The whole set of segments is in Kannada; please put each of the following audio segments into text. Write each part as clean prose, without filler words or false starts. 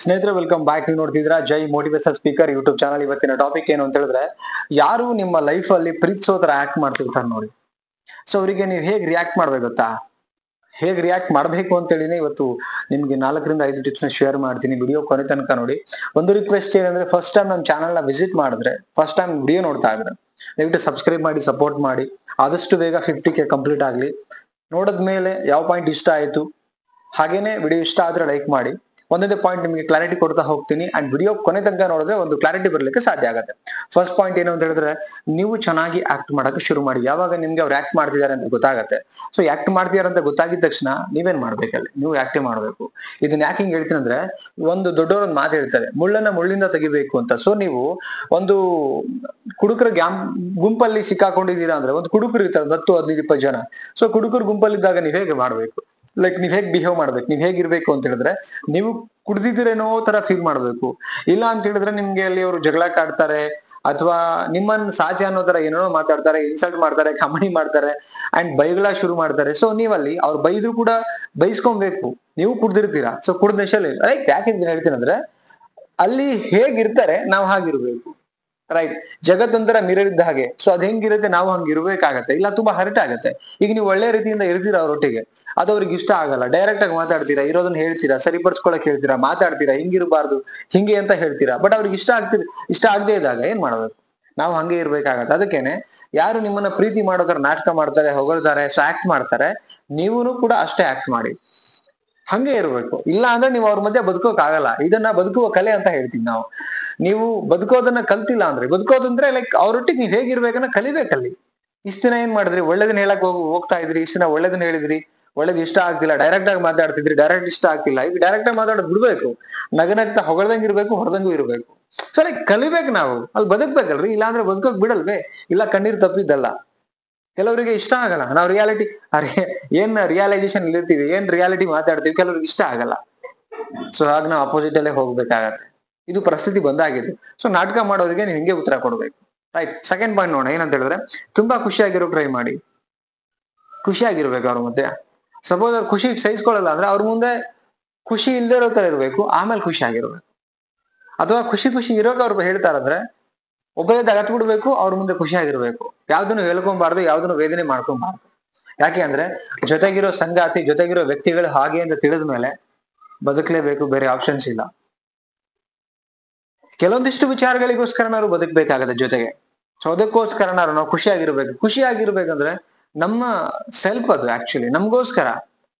ಸ್ನೇಹಿತರೆ ವೆಲ್ಕಮ್ ಬ್ಯಾಕ್. ನೀವು ನೋಡ್ತಿದ್ರ ಜೈ ಮೋಟಿವೇಶನ್ ಸ್ಪೀಕರ್ ಯೂಟ್ಯೂಬ್ ಚಾನಲ್. ಇವತ್ತಿನ ಟಾಪಿಕ್ ಏನು ಅಂತ ಹೇಳಿದ್ರೆ, ಯಾರು ನಿಮ್ಮ ಲೈಫ್ ಅಲ್ಲಿ ಪ್ರೀತಿಸೋ ತರ ಆಕ್ಟ್ ಮಾಡ್ತಿರ್ತಾರೆ ನೋಡಿ. ಸೊ ಅವರಿಗೆ ನೀವು ಹೇಗ್ ರಿಯಾಕ್ಟ್ ಮಾಡ್ಬೇಕು ಗೊತ್ತಾ? ಹೇಗ್ ರಿಯಾಕ್ಟ್ ಮಾಡ್ಬೇಕು ಅಂತ ಹೇಳಿನೇ ಇವತ್ತು ನಿಮ್ಗೆ 4 ರಿಂದ 5 ಟಿಪ್ಸ್ ನ ಶೇರ್ ಮಾಡ್ತೀನಿ. ವಿಡಿಯೋ ಕೊನೆ ತನಕ ನೋಡಿ. ಒಂದು ರಿಕ್ವೆಸ್ಟ್ ಏನಂದ್ರೆ, ಫಸ್ಟ್ ಟೈಮ್ ನಮ್ಮ ಚಾನಲ್ ನ ವಿಸಿಟ್ ಮಾಡಿದ್ರೆ, ಫಸ್ಟ್ ಟೈಮ್ ವಿಡಿಯೋ ನೋಡ್ತಾ ಇದ್ರೆ ದಯವಿಟ್ಟು ಸಬ್ಸ್ಕ್ರೈಬ್ ಮಾಡಿ, ಸಪೋರ್ಟ್ ಮಾಡಿ. ಆದಷ್ಟು ಬೇಗ 50K ಕಂಪ್ಲೀಟ್ ಆಗ್ಲಿ. ನೋಡಿದ್ಮೇಲೆ ಯಾವ ಪಾಯಿಂಟ್ ಇಷ್ಟ ಆಯ್ತು, ಹಾಗೇನೆ ವಿಡಿಯೋ ಇಷ್ಟ ಆದ್ರೆ ಲೈಕ್ ಮಾಡಿ. ಒಂದೊಂದೇ ಪಾಯಿಂಟ್ ನಿಮಗೆ ಕ್ಲಾರಿಟಿ ಕೊಡ್ತಾ ಹೋಗ್ತೀನಿ. ಅಂಡ್ ವಿಡಿಯೋ ಕೊನೆ ತನಕ ನೋಡಿದ್ರೆ ಒಂದು ಕ್ಲಾರಿಟಿ ಬರ್ಲಿಕ್ಕೆ ಸಾಧ್ಯ ಆಗುತ್ತೆ. ಫಸ್ಟ್ ಪಾಯಿಂಟ್ ಏನು ಅಂತ ಹೇಳಿದ್ರೆ, ನೀವು ಚೆನ್ನಾಗಿ ಆಕ್ಟ್ ಮಾಡಕ್ಕೆ ಶುರು ಮಾಡಿ. ಯಾವಾಗ ನಿಮ್ಗೆ ಅವ್ರು ಆಕ್ಟ್ ಮಾಡ್ತಿದ್ದಾರೆ ಅಂತ ಗೊತ್ತಾಗತ್ತೆ. ಸೊ ಆಕ್ಟ್ ಮಾಡ್ತಿದಾರೆ ಅಂತ ಗೊತ್ತಾಗಿದ ತಕ್ಷಣ ನೀವೇನ್ ಮಾಡ್ಬೇಕಲ್ಲಿ, ನೀವು ಆಕ್ಟೇ ಮಾಡ್ಬೇಕು. ಇದನ್ನ ಯಾಕೆ ಹಿಂಗ್ ಹೇಳ್ತೀನಿ ಅಂದ್ರೆ, ಒಂದು ದೊಡ್ಡವರೊಂದು ಮಾತು ಹೇಳ್ತಾರೆ, ಮುಳ್ಳನ್ನ ಮುಳ್ಳಿಂದ ತೆಗಿಬೇಕು ಅಂತ. ಸೊ ನೀವು ಒಂದು ಕುಡುಕರ ಗುಂಪಲ್ಲಿ ಸಿಕ್ಕಾಕೊಂಡಿದ್ದೀರಾ ಅಂದ್ರೆ, ಒಂದು ಕುಡುಕರು ಇರ್ತಾರೆ 10-15-20 ಜನ. ಸೊ ಕುಡುಕರ ಗುಂಪಲ್ಲಿದ್ದಾಗ ನೀವ್ ಹೇಗೆ ಮಾಡ್ಬೇಕು, ಲೈಕ್ ನೀವ್ ಹೇಗ್ ಬಿಹೇವ್ ಮಾಡ್ಬೇಕು, ನೀವ್ ಹೇಗಿರ್ಬೇಕು ಅಂತ ಹೇಳಿದ್ರೆ, ನೀವು ಕುಡ್ದಿದ್ದೀರೇನೋ ತರ ಫೀಲ್ ಮಾಡ್ಬೇಕು. ಇಲ್ಲ ಅಂತ ಹೇಳಿದ್ರೆ ನಿಮ್ಗೆ ಅಲ್ಲಿ ಅವರು ಜಗಳ ಕಾಡ್ತಾರೆ, ಅಥವಾ ನಿಮ್ಮನ್ನ ಸಾಚೆ ಅನ್ನೋ ತರ ಏನೇನೋ ಮಾತಾಡ್ತಾರೆ, ಇನ್ಸಲ್ಟ್ ಮಾಡ್ತಾರೆ, ಕಾಮಿಡಿ ಮಾಡ್ತಾರೆ, ಅಂಡ್ ಬೈಗಳ ಶುರು ಮಾಡ್ತಾರೆ. ಸೊ ನೀವಲ್ಲಿ ಅವ್ರು ಬೈದ್ರು ಕೂಡ ಬೈಸ್ಕೊಬೇಕು. ನೀವು ಕುಡ್ದಿರ್ತೀರಾ. ಸೊ ಕುಡ್ದ ನಶೆಯಲ್ಲಿ ಲೈಕ್ ಯಾಕೆ ಹೇಳ್ತೀನಿ ಅಂದ್ರೆ, ಅಲ್ಲಿ ಹೇಗಿರ್ತಾರೆ ನಾವು ಹಾಗಿರ್ಬೇಕು. ರೈಟ್. ಜಗತ್ತೊಂದರ ಮಿರರ್ ಇದ್ದ ಹಾಗೆ. ಸೊ ಅದ್ ಹೆಂಗಿರುತ್ತೆ, ನಾವು ಹಂಗಿರ್ಬೇಕಾಗತ್ತೆ. ಇಲ್ಲ ತುಂಬಾ ಹರ್ಟ್ ಆಗತ್ತೆ. ಈಗ ನೀವು ಒಳ್ಳೆ ರೀತಿಯಿಂದ ಇರ್ತೀರಾ ಅವ್ರೊಟ್ಟಿಗೆ, ಅದು ಅವ್ರಿಗೆ ಇಷ್ಟ ಆಗಲ್ಲ. ಡೈರೆಕ್ಟ್ ಆಗಿ ಮಾತಾಡ್ತೀರಾ, ಇರೋದನ್ನ ಹೇಳ್ತೀರಾ, ಸರಿಪಡಿಸ್ಕೊಳಕ್ ಹೇಳ್ತೀರಾ, ಮಾತಾಡ್ತೀರಾ, ಹಿಂಗಿರ್ಬಾರ್ದು ಹಿಂಗೆ ಅಂತ ಹೇಳ್ತೀರಾ. ಬಟ್ ಅವ್ರಿಗೆ ಇಷ್ಟ ಆಗದೆ ಇದ್ದಾಗ ಏನ್ ಮಾಡ್ಬೇಕು, ನಾವು ಹಂಗೆ ಇರ್ಬೇಕಾಗತ್ತೆ. ಅದಕ್ಕೇನೆ ಯಾರು ನಿಮ್ಮನ್ನ ಪ್ರೀತಿ ಮಾಡೋದ್ರ ನಾಟಕ ಮಾಡ್ತಾರೆ, ಹೊಗಳ್ತಾರೆ, ಸೊ ಆಕ್ಟ್ ಮಾಡ್ತಾರೆ, ನೀವುನು ಕೂಡ ಅಷ್ಟೇ ಆಕ್ಟ್ ಮಾಡಿ. ಹಂಗೆ ಇರ್ಬೇಕು. ಇಲ್ಲ ಅಂದ್ರೆ ನೀವು ಅವ್ರ ಮಧ್ಯೆ ಬದುಕೋಕ್ ಆಗಲ್ಲ. ಇದನ್ನ ಬದುಕುವ ಕಲೆ ಅಂತ ಹೇಳ್ತೀವಿ ನಾವು. ನೀವು ಬದುಕೋದನ್ನ ಕಲ್ತಿಲ್ಲ ಅಂದ್ರೆ, ಬದುಕೋದಂದ್ರೆ ಲೈಕ್ ಅವ್ರೊಟ್ಟಿಗೆ ನೀವ್ ಹೇಗಿರ್ಬೇಕನ್ನ ಕಲಿಬೇಕಲ್ಲಿ. ಇಷ್ಟ ದಿನ ಏನ್ ಮಾಡಿದ್ರಿ, ಒಳ್ಳೇದನ್ನ ಹೇಳಕ್ ಹೋಗ್ತಾ ಇದ್ರಿ, ಇಷ್ಟ ದಿನ ಒಳ್ಳೇದನ್ನ ಹೇಳಿದ್ರಿ, ಒಳ್ಳೇದ್ ಇಷ್ಟ ಆಗ್ತಿಲ್ಲ, ಡೈರೆಕ್ಟ್ ಆಗಿ ಮಾತಾಡ್ತಿದ್ರಿ, ಡೈರೆಕ್ಟ್ ಇಷ್ಟ ಆಗ್ತಿಲ್ಲ. ಈಗ ಡೈರೆಕ್ಟ್ ಆಗಿ ಮಾತಾಡೋದ್ ಬಿಡ್ಬೇಕು. ನಗನಗ್ತಾ ಹೊಗಳ್ದಂಗ್ ಇರ್ಬೇಕು, ಹೊರದಂಗೂ ಇರ್ಬೇಕು. ಸೊ ಲೈಕ್ ಕಲಿಬೇಕು ನಾವು, ಅಲ್ಲಿ ಬದುಕ್ಬೇಕಲ್ರಿ. ಇಲ್ಲ ಅಂದ್ರೆ ಬದುಕೋಕ್ ಬಿಡಲ್ವೇ. ಇಲ್ಲ ಕಣ್ಣೀರ್ ತಪ್ಪಿದ್ದಲ್ಲ. ಕೆಲವರಿಗೆ ಇಷ್ಟ ಆಗಲ್ಲ. ನಾವು ರಿಯಾಲಿಟಿ ಏನ್ ರಿಯಲೈಸೇಷನ್ ಇರ್ತೀವಿ, ಏನ್ ರಿಯಾಲಿಟಿ ಮಾತಾಡ್ತೀವಿ, ಕೆಲವ್ರಿಗೆ ಇಷ್ಟ ಆಗಲ್ಲ. ಸೊ ಹಾಗ ನಾವು ಅಪೋಸಿಟ್ ಅಲ್ಲೇ ಹೋಗ್ಬೇಕಾಗತ್ತೆ. ಇದು ಪರಿಸ್ಥಿತಿ ಬಂದಾಗಿದೆ. ಸೊ ನಾಟಕ ಮಾಡೋರಿಗೆ ನೀವು ಹಿಂಗೆ ಉತ್ತರ ಕೊಡ್ಬೇಕು. ರೈಟ್. ಸೆಕೆಂಡ್ ಪಾಯಿಂಟ್ ನೋಡೋಣ. ಏನಂತ ಹೇಳಿದ್ರೆ, ತುಂಬಾ ಖುಷಿಯಾಗಿರೋ ಟ್ರೈ ಮಾಡಿ. ಖುಷಿಯಾಗಿರ್ಬೇಕು ಅವ್ರ ಮಧ್ಯೆ. ಸಪೋಸ್ ಅವ್ರು ಖುಷಿ ಸಹಿಸ್ಕೊಳ್ಳಲ್ಲ ಅಂದ್ರೆ, ಅವ್ರ ಮುಂದೆ ಖುಷಿ ಇಲ್ದೇ ಇರೋ ತರ ಇರ್ಬೇಕು, ಆಮೇಲೆ ಖುಷಿಯಾಗಿರ್ಬೇಕು. ಅಥವಾ ಖುಷಿ ಇರೋಕೆ ಅವ್ರು ಹೇಳ್ತಾರಂದ್ರೆ, ಒಬ್ಬರೇ ದಗತ್ ಬಿಡ್ಬೇಕು, ಅವ್ರ ಮುಂದೆ ಖುಷಿಯಾಗಿರ್ಬೇಕು. ಯಾವ್ದನ್ನು ಹೇಳ್ಕೊಂಬಾರ್ದು, ಯಾವ್ದನ್ನು ವೇದನೆ ಮಾಡ್ಕೊಂಬಾರ್ದು. ಯಾಕೆ ಅಂದ್ರೆ, ಜೊತೆಗಿರೋ ಸಂಗಾತಿ, ಜೊತೆಗಿರೋ ವ್ಯಕ್ತಿಗಳು ಹಾಗೆ ಅಂತ ತಿಳಿದ್ಮೇಲೆ ಬದುಕಲೇಬೇಕು, ಬೇರೆ ಆಪ್ಷನ್ಸ್ ಇಲ್ಲ. ಕೆಲವೊಂದಿಷ್ಟು ವಿಚಾರಗಳಿಗೋಸ್ಕರ ನಾವು ಬದುಕಬೇಕಾಗತ್ತೆ ಜೊತೆಗೆ. ಸೊ ಅದಕ್ಕೋಸ್ಕರ ನಾವು ಖುಷಿಯಾಗಿರ್ಬೇಕಂದ್ರೆ ನಮ್ಮ ಸೆಲ್ಫ್ ಅದು ಆಕ್ಚುಲಿ ನಮ್ಗೋಸ್ಕರ.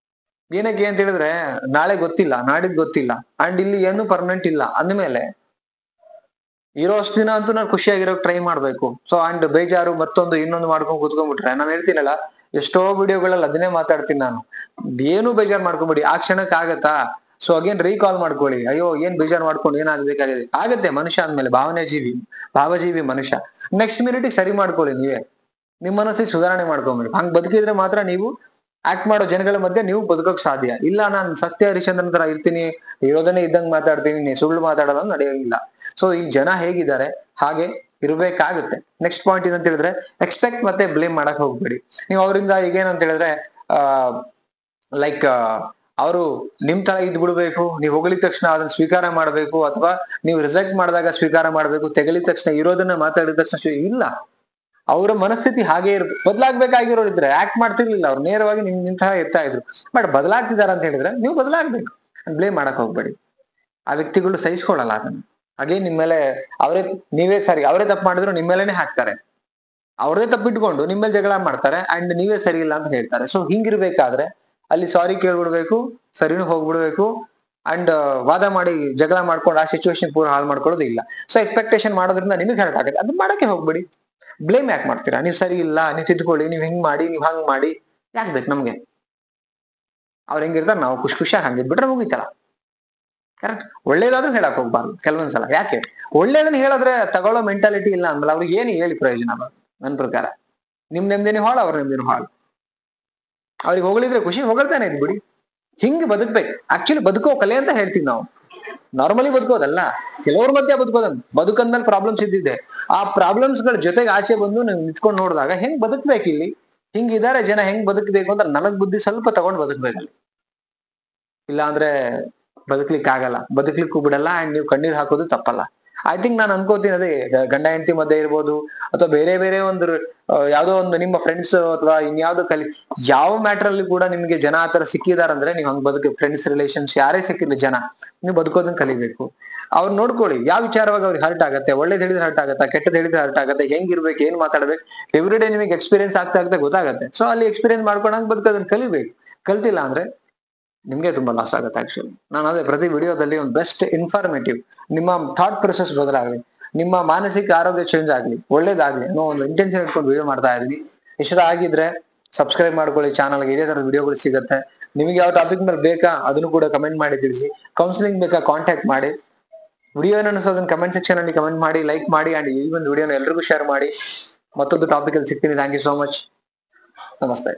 ಏನಕ್ಕೆ ಅಂತ ಹೇಳಿದ್ರೆ, ನಾಳೆ ಗೊತ್ತಿಲ್ಲ, ನಾಡಿದ್ ಗೊತ್ತಿಲ್ಲ, ಅಂಡ್ ಇಲ್ಲಿ ಏನು ಪರ್ಮನೆಂಟ್ ಇಲ್ಲ ಅಂದ್ಮೇಲೆ ಇರೋ ಅಷ್ಟು ದಿನ ಅಂತೂ ನಾನು ಖುಷಿಯಾಗಿರೋಕ್ ಟ್ರೈ ಮಾಡ್ಬೇಕು. ಸೊ ಅಂಡ್ ಬೇಜಾರು ಮತ್ತೊಂದು ಇನ್ನೊಂದು ಮಾಡ್ಕೊಂಡು ಕೂತ್ಕೊಂಡ್ಬಿಟ್ರೆ, ನಾನು ಹೇಳ್ತೀನಲ್ಲ, ಎಷ್ಟೋ ವಿಡಿಯೋಗಳಲ್ಲಿ ಅದನ್ನೇ ಮಾತಾಡ್ತೀನಿ ನಾನು. ಏನು ಬೇಜಾರ್ ಮಾಡ್ಕೊಂಬಿಡಿ, ಆ ಕ್ಷಣಕ್ಕೆ ಆಗತ್ತಾ. ಸೊ ಅಗೇನ್ ರೀಕಾಲ್ ಮಾಡ್ಕೊಳ್ಳಿ. ಅಯ್ಯೋ ಏನ್ ಬೇಜಾರ್ ಮಾಡ್ಕೊಂಡು ಏನಾಗ್ಬೇಕಾಗಿದೆ, ಆಗತ್ತೆ. ಮನುಷ್ಯ ಅಂದ್ಮೇಲೆ ಭಾವಜೀವಿ ಮನುಷ್ಯ. ನೆಕ್ಸ್ಟ್ ಮಿನಿಟಿಗೆ ಸರಿ ಮಾಡ್ಕೊಳ್ಳಿ. ನೀವೇ ನಿಮ್ ಮನಸ್ಸಿಗೆ ಸುಧಾರಣೆ ಮಾಡ್ಕೊಂಬಿಡಿ. ಹಂಗ್ ಬದುಕಿದ್ರೆ ಮಾತ್ರ ನೀವು ಆಕ್ಟ್ ಮಾಡೋ ಜನಗಳ ಮಧ್ಯೆ ನೀವು ಬದುಕೋಕ್ ಸಾಧ್ಯ. ಇಲ್ಲ ನಾನು ಸತ್ಯ ಹರಿಶ್ಚಂದ್ರನ್ ತರ ಇರ್ತೀನಿ, ಇರೋದನ್ನೇ ಇದ್ದಂಗ್ ಮಾತಾಡ್ತೀನಿ, ಸುಳ್ಳು ಮಾತಾಡೋದು ನಡೆಯೋಂಗಿಲ್ಲ. ಸೊ ಈ ಜನ ಹೇಗಿದ್ದಾರೆ ಹಾಗೆ ಇರ್ಬೇಕಾಗುತ್ತೆ. ನೆಕ್ಸ್ಟ್ ಪಾಯಿಂಟ್ ಏನಂತ ಹೇಳಿದ್ರೆ, ಎಕ್ಸ್ಪೆಕ್ಟ್ ಮತ್ತೆ ಬ್ಲೇಮ್ ಮಾಡಕ್ ಹೋಗ್ಬೇಡಿ. ನೀವು ಅವರಿಂದ ಈಗೇನಂತ ಹೇಳಿದ್ರೆ, ಲೈಕ್ ಅವರು ನಿಮ್ ತರ ಇದ್ ಬಿಡ್ಬೇಕು, ನೀವು ಹೊಗಳಿದ ತಕ್ಷಣ ಅದನ್ನ ಸ್ವೀಕಾರ ಮಾಡ್ಬೇಕು, ಅಥವಾ ನೀವು ರಿಜೆಕ್ಟ್ ಮಾಡಿದಾಗ ಸ್ವೀಕಾರ ಮಾಡ್ಬೇಕು, ತೆಗಳಿದ ತಕ್ಷಣ ಇರೋದನ್ನ ಮಾತಾಡಿದ ತಕ್ಷಣ ಇಲ್ಲ. ಅವರ ಮನಸ್ಥಿತಿ ಹಾಗೆ ಬದಲಾಗ್ಬೇಕಾಗಿರೋರು ಇದ್ರೆ ಆಕ್ಟ್ ಮಾಡ್ತಿರ್ಲಿಲ್ಲ. ಅವ್ರು ನೇರವಾಗಿ ನಿಮ್ ತರ ಇರ್ತಾ ಇದ್ರು. ಬಟ್ ಬದಲಾಗ್ತಿದಾರ ಅಂತ ಹೇಳಿದ್ರೆ ನೀವು ಬದಲಾಗ್ಬೇಕು. ಬ್ಲೇಮ್ ಮಾಡಕ್ ಹೋಗ್ಬೇಡಿ. ಆ ವ್ಯಕ್ತಿಗಳು ಸಹಿಸ್ಕೊಳ್ಳಲ್ಲ ಅದನ್ನ. ಹಾಗೆ ನಿಮ್ ಮೇಲೆ ಅವರೇ ತಪ್ಪು ಮಾಡಿದ್ರು ನಿಮ್ ಮೇಲೆನೆ ಹಾಕ್ತಾರೆ. ಅವ್ರದೇ ತಪ್ಪಿಟ್ಕೊಂಡು ನಿಮ್ ಮೇಲೆ ಜಗಳ ಮಾಡ್ತಾರೆ, ಅಂಡ್ ನೀವೇ ಸರಿ ಇಲ್ಲ ಅಂತ ಹೇಳ್ತಾರೆ. ಸೊ ಹಿಂಗಿರ್ಬೇಕಾದ್ರೆ ಅಲ್ಲಿ ಸಾರಿ ಕೇಳ್ಬಿಡ್ಬೇಕು, ಸರಿನೂ ಹೋಗ್ಬಿಡ್ಬೇಕು, ಅಂಡ್ ವಾದ ಮಾಡಿ ಜಗಳ ಮಾಡ್ಕೊಂಡು ಆ ಸಿಚುವೇಶನ್ ಪೂರ ಹಾಳು ಮಾಡ್ಕೊಳ್ಳೋದು ಇಲ್ಲ. ಸೊ ಎಕ್ಸ್ಪೆಕ್ಟೇಷನ್ ಮಾಡೋದ್ರಿಂದ ನಿಮಗೆ ಹರ್ಟ್ ಆಗುತ್ತೆ. ಅದನ್ನ ಮಾಡಕ್ಕೆ ಹೋಗ್ಬೇಡಿ. ಬ್ಲೇಮ್ ಯಾಕೆ ಮಾಡ್ತೀರಾ? ನೀವ್ ಸರಿ ಇಲ್ಲ, ನೀವ್ ತಿದ್ಕೊಳ್ಳಿ, ನೀವ್ ಹಿಂಗ್ ಮಾಡಿ, ನೀವ್ ಹಂಗ್ ಮಾಡಿ, ಯಾಕೆ ಬೇಕು ನಮ್ಗೆ? ಅವ್ರ ಹೆಂಗಿರ್ತಾರೆ, ನಾವು ಖುಷಿಯಾಗಿ ಹಂಗಿದ್ಬಿಟ್ರೆ ಮುಗಿತಲ್ಲ. ಕರೆಕ್ಟ್. ಒಳ್ಳೇದಾದ್ರೂ ಹೇಳಕ್ ಹೋಗ್ಬಾರ್ದು ಕೆಲವೊಂದ್ಸಲ. ಯಾಕೆ? ಒಳ್ಳೇದನ್ನ ಹೇಳಿದ್ರೆ ತಗೊಳ್ಳೋ ಮೆಂಟಾಲಿಟಿ ಇಲ್ಲ ಅಂದ್ಮೇಲೆ ಅವ್ರಿಗೆ ಏನು ಹೇಳಿ ಪ್ರಯೋಜನ? ನನ್ ಪ್ರಕಾರ ನಿಮ್ ನೆಮ್ಮದಿನೂ ಹಾಳು, ಅವ್ರ ನೆಮ್ಮದಿನೂ ಹಾಳು. ಅವ್ರಿಗೆ ಹೊಗಳಿದ್ರೆ ಖುಷಿ, ಹೊಗಳ್ತಾನೆ ಇದ್ ಬಿಡಿ. ಹಿಂಗ್ ಬದುಕ್ಬೇಕು. ಆಕ್ಚುಲಿ ಬದುಕೋ ಕಲೆ ಅಂತ ಹೇಳ್ತೀವಿ ನಾವು. ನಾರ್ಮಲಿ ಬದುಕೋದಲ್ಲ, ಕೆಲವ್ರ ಮಧ್ಯೆ ಬದುಕಂದ್ಮೇಲೆ ಪ್ರಾಬ್ಲಮ್ಸ್ ಇದ್ದಿದೆ. ಆ ಪ್ರಾಬ್ಲಮ್ಸ್ ಗಳ ಜೊತೆಗೆ ಆಚೆ ಬಂದು ನೀವು ನಿಂತ್ಕೊಂಡು ನೋಡಿದಾಗ ಹೆಂಗ್ ಬದುಕ್ಬೇಕು, ಇಲ್ಲಿ ಹಿಂಗಿದ್ದಾರೆ ಜನ, ಹೆಂಗ್ ಬದುಕಬೇಕು ಅಂತ ನಮಗ್ ಬುದ್ಧಿ ಸ್ವಲ್ಪ ತಗೊಂಡ್ ಬದುಕ್ಬೇಕಲ್ಲಿ. ಇಲ್ಲ ಅಂದ್ರೆ ಬದುಕ್ಲಿಕ್ಕೆ ಆಗಲ್ಲ, ಬದುಕ್ಲಿಕ್ಕೂ ಬಿಡಲ್ಲ, ಅಂಡ್ ನೀವು ಕಣ್ಣೀರ್ ಹಾಕೋದು ತಪ್ಪಲ್ಲ. ಐ ಥಿಂಕ್ ನಾನು ಅನ್ಕೋತೀನಿ ಅದೇ ಗಂಡ ಹೆಂಡತಿ ಮಧ್ಯೆ ಇರ್ಬೋದು, ಅಥವಾ ಬೇರೆ ಬೇರೆ ಒಂದು ಯಾವ್ದೋ ಒಂದು ನಿಮ್ಮ ಫ್ರೆಂಡ್ಸ್ ಅಥವಾ ಇನ್ಯಾವ್ದೋ ಯಾವ ಮ್ಯಾಟರ್ ಅಲ್ಲಿ ಕೂಡ ನಿಮ್ಗೆ ಜನ ಆತರ ಸಿಕ್ಕಿದಾರಂದ್ರೆ ನೀವು ಹಂಗ್ ಬದುಕಿ, ಫ್ರೆಂಡ್ಸ್ ರಿಲೇಷನ್ಸ್ ಯಾರೇ ಸಿಕ್ಕಿರ್ಲಿ ಜನ, ನೀವು ಬದುಕೋದನ್ನ ಕಲಿಬೇಕು. ಅವ್ರು ನೋಡ್ಕೊಳ್ಳಿ ಯಾವ ವಿಚಾರವಾಗಿ ಅವ್ರಿಗೆ ಹರ್ಟ್ ಆಗತ್ತೆ, ಒಳ್ಳೇದ್ ಹೇಳಿದ್ರೆ ಹರ್ಟ್ ಆಗತ್ತಾ, ಕೆಟ್ಟದ್ ಹೇಳಿದ್ರೆ ಹರ್ಟ್ ಆಗತ್ತೆ, ಹೆಂಗಿರ್ಬೇಕು, ಏನ್ ಮಾತಾಡ್ಬೇಕು, ಎವ್ರಿ ಡೇ ನಿಮಗೆ ಎಕ್ಸ್ಪೀರಿಯನ್ಸ್ ಆಗ್ತಾ ಗೊತ್ತಾಗತ್ತೆ. ಸೊ ಅಲ್ಲಿ ಎಕ್ಸ್ಪೀರಿಯನ್ಸ್ ಮಾಡ್ಕೊಂಡಂಗ್ ಬದುಕೋದನ್ನ ಕಲಿಬೇಕು. ಕಲ್ತಿಲ್ಲ ಅಂದ್ರೆ ನಿಮ್ಗೆ ತುಂಬಾ ಲಾಸ್ ಆಗುತ್ತೆ. ಆಕ್ಚುಲಿ ನಾನು ಅದೇ ಪ್ರತಿ ವಿಡಿಯೋದಲ್ಲಿ ಒಂದು ಬೆಸ್ಟ್ ಇನ್ಫಾರ್ಮೇಟಿವ್, ನಿಮ್ಮ ಥಾಟ್ ಪ್ರೊಸೆಸ್ ಬದಲಾಗ್ಲಿ, ನಿಮ್ಮ ಮಾನಸಿಕ ಆರೋಗ್ಯ ಚೇಂಜ್ ಆಗ್ಲಿ, ಒಳ್ಳೇದಾಗ್ಲಿ ಅನ್ನೋ ಒಂದು ಇಂಟೆನ್ಷನ್ ಇಟ್ಕೊಂಡು ವಿಡಿಯೋ ಮಾಡ್ತಾ ಇದೀನಿ. ಇಷ್ಟ ಆಗಿದ್ರೆ ಸಬ್ಸ್ಕ್ರೈಬ್ ಮಾಡ್ಕೊಳ್ಳಿ ಚಾನಲ್ಗೆ, ಇದೇ ತರದ ವಿಡಿಯೋಗಳು ಸಿಗುತ್ತೆ. ನಿಮಗೆ ಯಾವ ಟಾಪಿಕ್ ಮೇಲೆ ಬೇಕಾ ಅದನ್ನು ಕೂಡ ಕಮೆಂಟ್ ಮಾಡಿ ತಿಳಿಸಿ. ಕೌನ್ಸಿಲಿಂಗ್ ಬೇಕಾ ಕಾಂಟ್ಯಾಕ್ಟ್ ಮಾಡಿ. ವಿಡಿಯೋ ಏನು ಅನ್ಸೋದನ್ನ ಕಮೆಂಟ್ ಸೆಕ್ಷನ್ ಅಲ್ಲಿ ಕಮೆಂಟ್ ಮಾಡಿ, ಲೈಕ್ ಮಾಡಿ, ಅಂಡ್ ಈ ಒಂದು ವಿಡಿಯೋನ ಎಲ್ರಿಗೂ ಶೇರ್ ಮಾಡಿ. ಮತ್ತೊಂದು ಟಾಪಿಕ್ ಅಲ್ಲಿ ಸಿಗ್ತೀನಿ. Thank you so much. ನಮಸ್ತೆ.